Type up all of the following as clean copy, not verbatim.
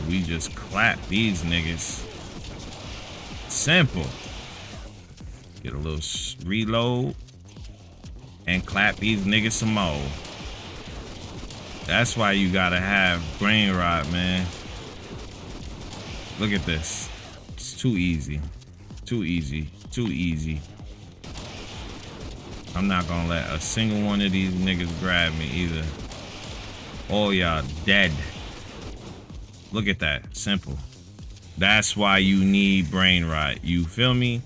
we just clap these niggas. Simple. Get a little reload and clap these niggas some more. That's why you gotta have brain rot, man. Look at this. It's too easy. Too easy. Too easy. I'm not gonna let a single one of these niggas grab me either. All y'all dead. Look at that. Simple. That's why you need brain rot. You feel me?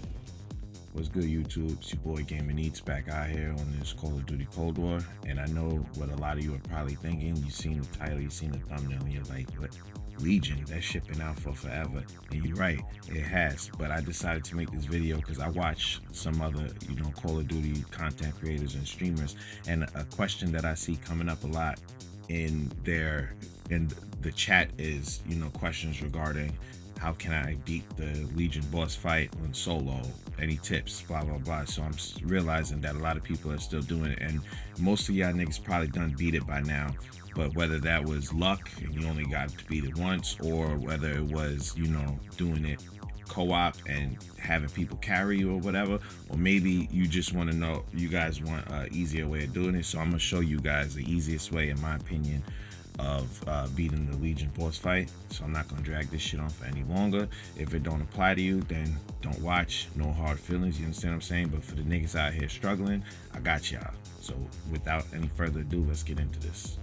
What's good, YouTube? It's your boy Gaming Eats back out here on this Call of Duty Cold War. And I know what a lot of you are probably thinking. You've seen the title, you've seen the thumbnail, and you're like, what? Legion, that's shipping out for forever. And you're right, it has. But I decided to make this video because I watch some other, Call of Duty content creators and streamers. And a question that I see coming up a lot in the chat is, questions regarding how can I beat the Legion boss fight on solo? Any tips? Blah, blah, blah. So I'm realizing that a lot of people are still doing it. And most of y'all niggas probably done beat it by now. But whether that was luck and you only got to beat it once, or whether it was, doing it co-op and having people carry you or whatever, or maybe you just want to know, you guys want an easier way of doing it. So I'm going to show you guys the easiest way, in my opinion, of beating the Legion boss fight. So I'm not gonna drag this shit on for any longer. If it don't apply to you, then don't watch. No hard feelings, you understand what I'm saying? But for the niggas out here struggling, I got y'all. So without any further ado, let's get into this.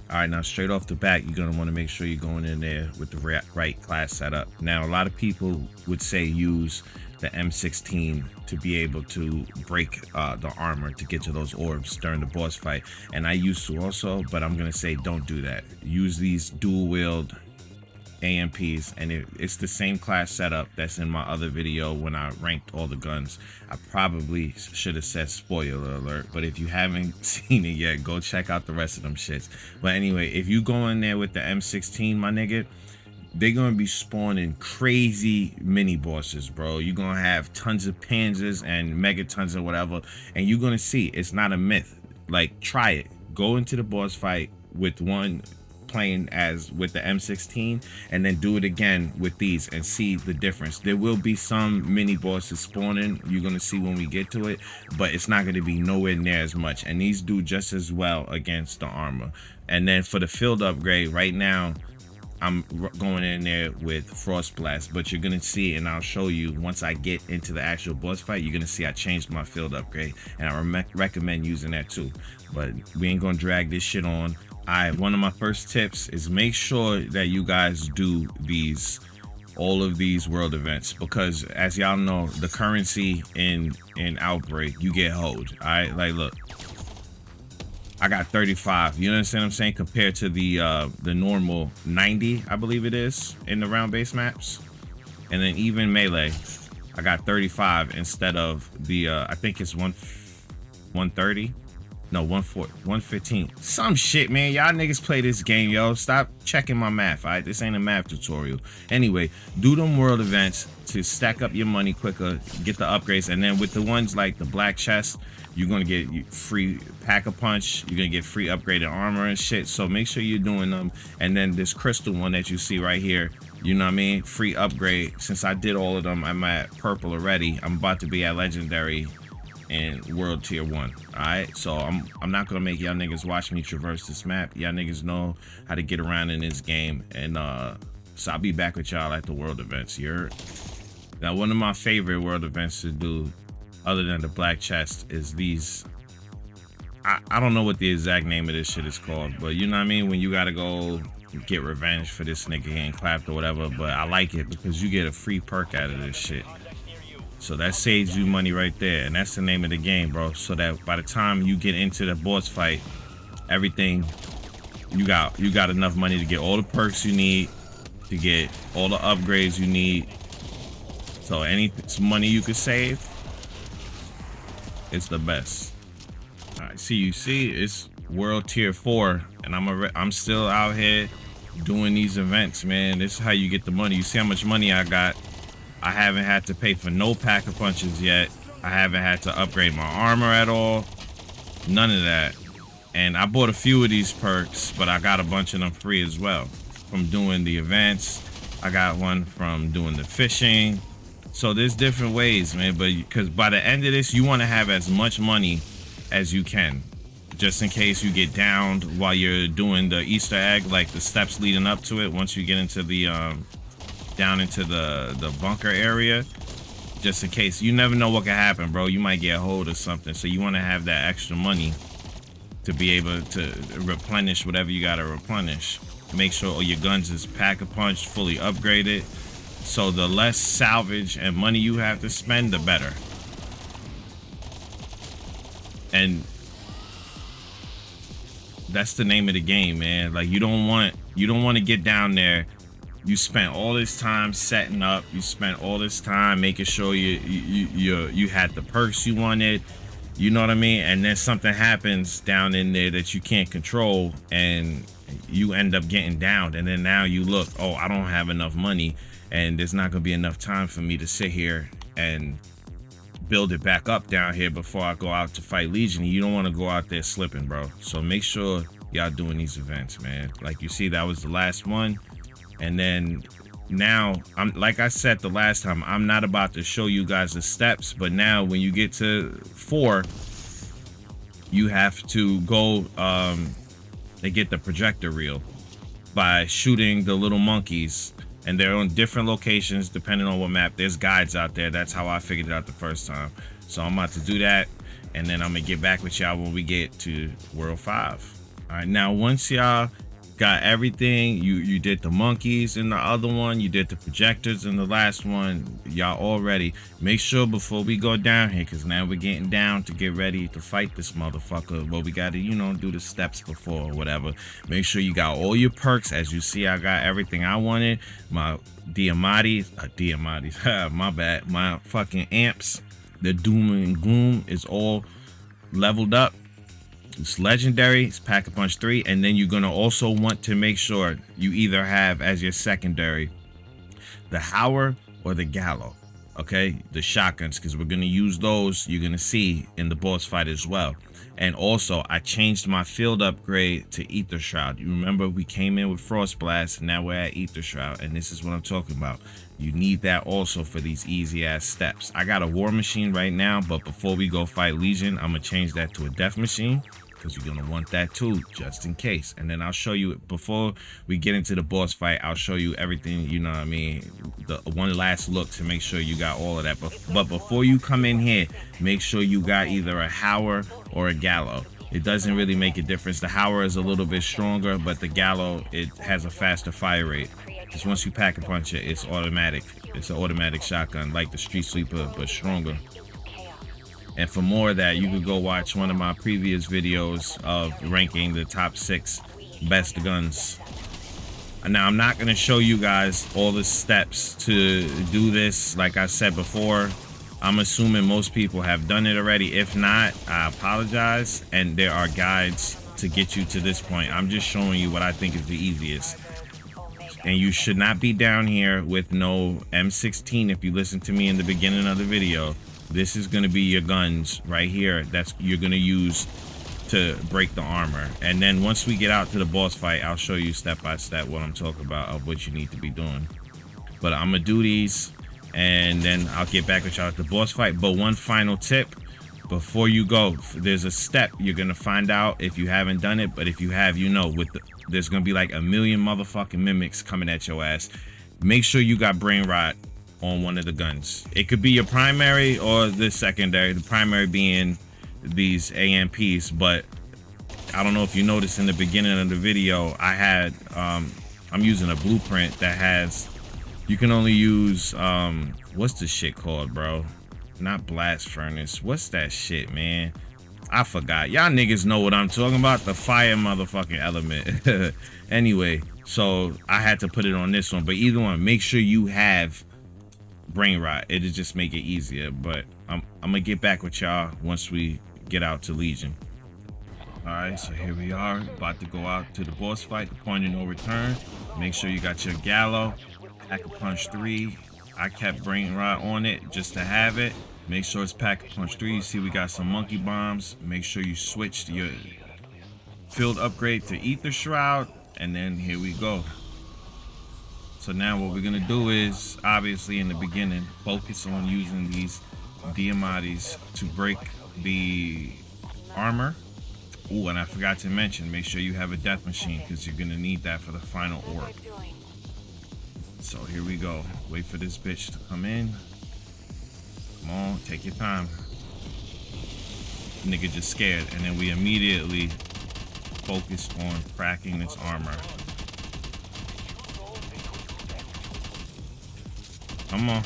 All right, now straight off the bat, you're gonna want to make sure you're going in there with the right class setup. Now, a lot of people would say use the M16 to be able to break the armor to get to those orbs during the boss fight, and I used to also, but I'm gonna say don't do that. Use these dual wield AMPs, and it's the same class setup that's in my other video when I ranked all the guns. I probably should have said spoiler alert, but if you haven't seen it yet, go check out the rest of them shits. But anyway, if you go in there with the M16, my nigga, they're gonna be spawning crazy mini bosses, bro. You're gonna have tons of panzers and megatons or whatever, and you're gonna see it's not a myth. Like, try it. Go into the boss fight with one playing as with the M16, and then do it again with these and see the difference. There will be some mini bosses spawning, you're gonna see when we get to it, but it's not gonna be nowhere near as much, and these do just as well against the armor. And then for the field upgrade, right now I'm going in there with Frost Blast, but you're gonna see, and I'll show you once I get into the actual boss fight, you're gonna see I changed my field upgrade, and I recommend using that too. But we ain't gonna drag this shit on. One of my first tips is make sure that you guys do all of these world events, because as y'all know, the currency in Outbreak, you get hoed. All right, like, look, I got 35, you understand what I'm saying, compared to the normal 90, I believe it is, in the round base maps. And then even melee, I got 35 instead of the I think it's 130. No, 115. Some shit, man. Y'all niggas play this game, yo. Stop checking my math, all right? This ain't a math tutorial. Anyway, do them world events to stack up your money quicker, get the upgrades, and then with the ones like the black chest, you're gonna get free pack-a-punch, you're gonna get free upgraded armor and shit. So make sure you're doing them. And then this crystal one that you see right here, you know what I mean? Free upgrade. Since I did all of them, I'm at purple already. I'm about to be at legendary and world tier 1. All right, so I'm not gonna make y'all niggas watch me traverse this map. Y'all niggas know how to get around in this game, and so I'll be back with y'all at the world events. You're now, one of my favorite world events to do, other than the black chest, is these. I don't know what the exact name of this shit is called, but you know what I mean, when you gotta go get revenge for this nigga getting clapped or whatever. But I like it because you get a free perk out of this shit. So that saves you money right there, and that's the name of the game, bro. So that by the time you get into the boss fight, everything you got enough money to get all the perks you need, to get all the upgrades you need. So any money you could save, it's the best. All right, see it's world tier 4, and I'm still out here doing these events, man. This is how you get the money. You see how much money I got. I haven't had to pay for no pack-a-punches yet. I haven't had to upgrade my armor at all. None of that. And I bought a few of these perks, but I got a bunch of them free as well from doing the events. I got one from doing the fishing. So there's different ways, man. But because by the end of this, you want to have as much money as you can, just in case you get downed while you're doing the Easter egg, like the steps leading up to it. Once you get into the down into the bunker area, just in case. You never know what can happen, bro. You might get a hold of something, so you want to have that extra money to be able to replenish whatever you got to replenish. Make sure all your guns is pack-a-punch, fully upgraded. So the less salvage and money you have to spend, the better. And that's the name of the game, man. Like, you don't want to get down there. You spent all this time setting up. You spent all this time making sure you had the perks you wanted. You know what I mean? And then something happens down in there that you can't control, and you end up getting down. And then now you look, oh, I don't have enough money, and there's not gonna be enough time for me to sit here and build it back up down here before I go out to fight Legion. You don't want to go out there slipping, bro. So make sure y'all doing these events, man. Like you see, that was the last one. And then now, I'm like I said the last time, I'm not about to show you guys the steps, but now when you get to 4, you have to go and get the projector reel by shooting the little monkeys, and they're on different locations depending on what map. There's guides out there. That's how I figured it out the first time. So I'm about to do that, and then I'm gonna get back with y'all when we get to World 5. All right, now once y'all got everything, you did the monkeys in the other one, you did the projectors in the last one, y'all all ready. Make sure before we go down here, because now we're getting down to get ready to fight this motherfucker. Well, we got to, you know, do the steps before or whatever. Make sure you got all your perks. As you see, I got everything I wanted. My Diamatis, my bad, my fucking amps, the Doom and Gloom is all leveled up. It's legendary, it's Pack-a-Punch 3, and then you're gonna also want to make sure you either have as your secondary the Howler or the Gallo, okay? The shotguns, because we're gonna use those, you're gonna see in the boss fight as well. And also, I changed my field upgrade to Ether Shroud. You remember we came in with Frost Blast, and now we're at Ether Shroud, and this is what I'm talking about. You need that also for these easy ass steps. I got a War Machine right now, but before we go fight Legion, I'm gonna change that to a Death Machine, because you're gonna want that too, just in case. And then I'll show you, before we get into the boss fight, I'll show you everything, you know what I mean, the one last look to make sure you got all of that. But before you come in here, make sure you got either a Howler or a Gallo. It doesn't really make a difference. The Howler is a little bit stronger, but the Gallo, it has a faster fire rate. Because once you pack a punch it, it's automatic. It's an automatic shotgun, like the Street Sweeper, but stronger. And for more of that, you could go watch one of my previous videos of ranking the top 6 best guns. Now, I'm not going to show you guys all the steps to do this. Like I said before, I'm assuming most people have done it already. If not, I apologize. And there are guides to get you to this point. I'm just showing you what I think is the easiest. And you should not be down here with no M16. If you listen to me in the beginning of the video, this is going to be your guns right here that's you're going to use to break the armor. And then once we get out to the boss fight, I'll show you step by step what I'm talking about of what you need to be doing. But I'm gonna do these, and then I'll get back with y'all at the boss fight. But one final tip before you go, there's a step you're gonna find out if you haven't done it, but if you have, you know, there's gonna be like a million motherfucking mimics coming at your ass. Make sure you got brain rot on one of the guns. It could be your primary or the secondary, the primary being these AMPs. But I don't know if you noticed in the beginning of the video, I had I'm using a blueprint that has, you can only use what's the shit called, bro? Not blast furnace, what's that shit, man? I forgot. Y'all niggas know what I'm talking about, the fire motherfucking element. Anyway, so I had to put it on this one, but either one, make sure you have brain rot. It'll just make it easier. But I'm gonna get back with y'all once we get out to Legion. All right, so here we are, about to go out to the boss fight, the point of no return. Make sure you got your Gallo, Pack-a-Punch 3. I kept brain rot on it just to have it. Make sure it's Pack-a-Punch 3. You see we got some monkey bombs. Make sure you switch to your field upgrade to Ether Shroud, and then here we go. So now what we're gonna do is, obviously in the beginning, focus on using these Diamati's to break the armor. Oh, and I forgot to mention, make sure you have a death machine because you're gonna need that for the final orb. So here we go. Wait for this bitch to come in. Come on, take your time. Nigga just scared, and then we immediately focus on cracking this armor. Come on.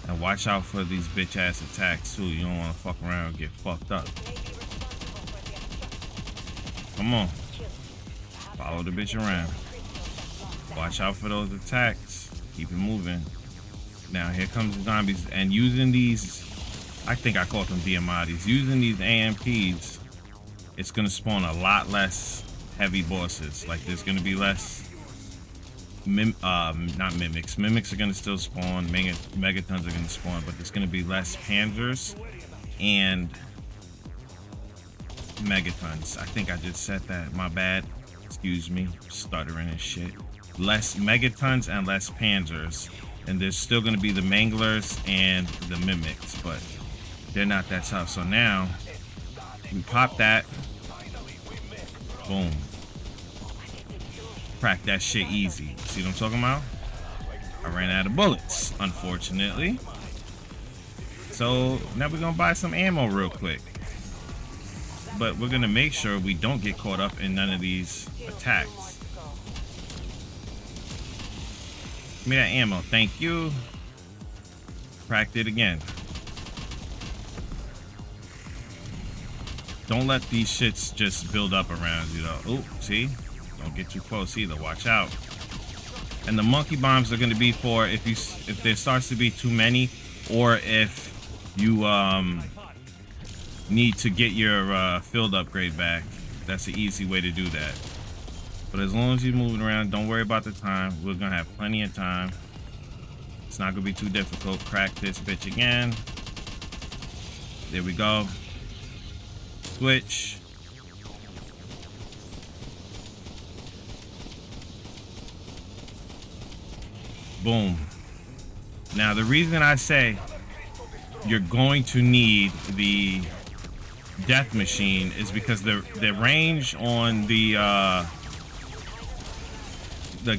And watch out for these bitch ass attacks too. You don't want to fuck around and get fucked up. Come on. Follow the bitch around. Watch out for those attacks. Keep it moving. Now here comes the zombies. And using these, I think I called them Diamati's. Using these AMPs, it's gonna spawn a lot less heavy bosses. Like there's gonna be less not mimics. Mimics are gonna still spawn. Megatons are gonna spawn, but there's gonna be less panzers and megatons. I think I just said that. My bad. Excuse me. Stuttering and shit. Less megatons and less panzers, and there's still gonna be the manglers and the mimics, but they're not that tough. So now we pop that. Boom. Crack that shit easy. See what I'm talking about? I ran out of bullets, unfortunately. So now we're gonna buy some ammo real quick. But we're gonna make sure we don't get caught up in none of these attacks. Give me that ammo, thank you. Cracked it again. Don't let these shits just build up around you though. Oh, see? Don't get too close either. Watch out. And the monkey bombs are going to be for if there starts to be too many, or if you need to get your field upgrade back. That's an easy way to do that. But as long as you're moving around, don't worry about the time. We're going to have plenty of time. It's not going to be too difficult. Crack this bitch again. There we go. Switch. Boom. Now the reason I say you're going to need the death machine is because the range on the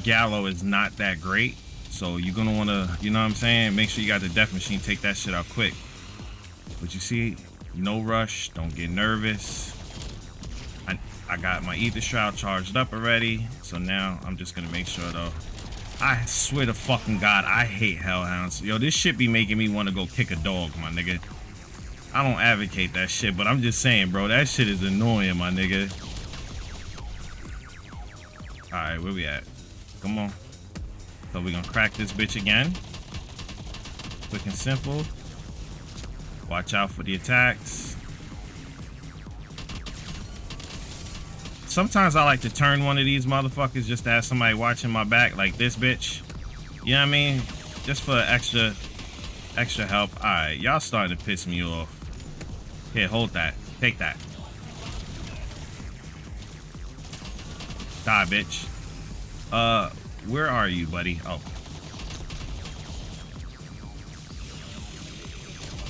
gallow is not that great. So you're gonna wanna, you know what I'm saying, make sure you got the death machine, take that shit out quick. But you see, no rush, don't get nervous. I got my ether shroud charged up already, so now I'm just gonna make sure though. I swear to fucking God, I hate hellhounds. Yo, this shit be making me want to go kick a dog, my nigga. I don't advocate that shit, but I'm just saying, bro, that shit is annoying, my nigga. Alright, where we at? Come on. So we're gonna crack this bitch again. Quick and simple. Watch out for the attacks. Sometimes I like to turn one of these motherfuckers just to have somebody watching my back, like this bitch. You know what I mean? Just for extra help. Alright, y'all starting to piss me off. Here, hold that. Take that. Die, bitch. Where are you, buddy? Oh.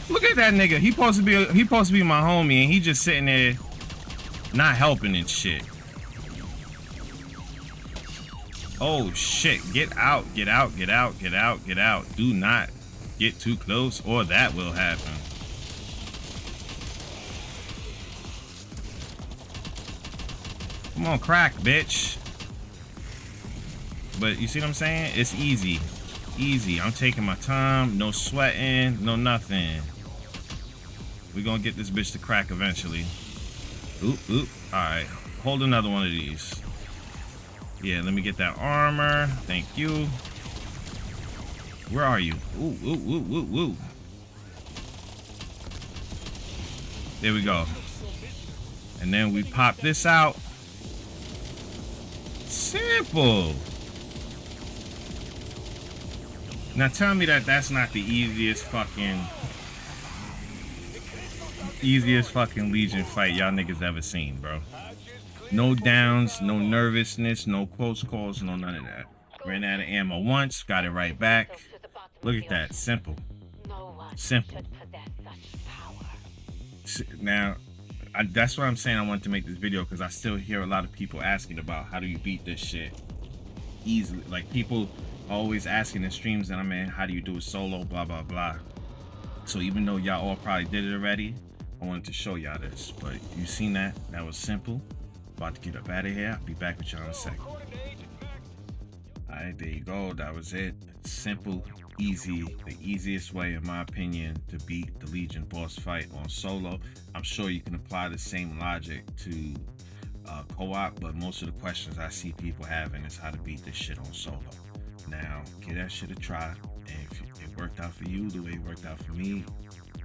Look at that nigga. He supposed to be my homie, and he just sitting there not helping and shit. Oh shit, get out, get out, get out, get out, get out. Do not get too close or that will happen. Come on, crack, bitch. But you see what I'm saying? It's easy. Easy. I'm taking my time, no sweating, no nothing. We're gonna get this bitch to crack eventually. Oop, oop. Alright. Hold another one of these. Yeah, let me get that armor. Thank you. Where are you? Ooh, ooh, ooh, ooh, ooh. There we go. And then we pop this out. Simple. Now tell me that that's not the easiest fucking Legion fight y'all niggas ever seen, bro. No downs, no nervousness, no close calls, no none of that. Ran out of ammo once, got it right back. Look at that, simple. Simple. Now, that's what I'm saying. I wanted to make this video because I still hear a lot of people asking about how do you beat this shit easily. Like, people always asking in streams that I'm in, how do you do it solo, blah blah blah. So even though y'all all probably did it already, I wanted to show y'all this. But you seen that was simple. About to get up out of here. I'll be back with y'all in a second. Alright, there you go. That was it. Simple, easy, the easiest way in my opinion to beat the Legion boss fight on solo. I'm sure you can apply the same logic to co-op, but most of the questions I see people having is how to beat this shit on solo. Now, give that shit a try, and if it worked out for you the way it worked out for me,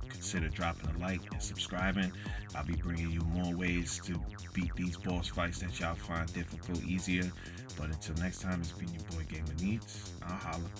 consider dropping a like and subscribing. I'll be bringing you more ways to beat these boss fights that y'all find difficult easier. But until next time, it's been your boy Gamer Needs. I'll holla.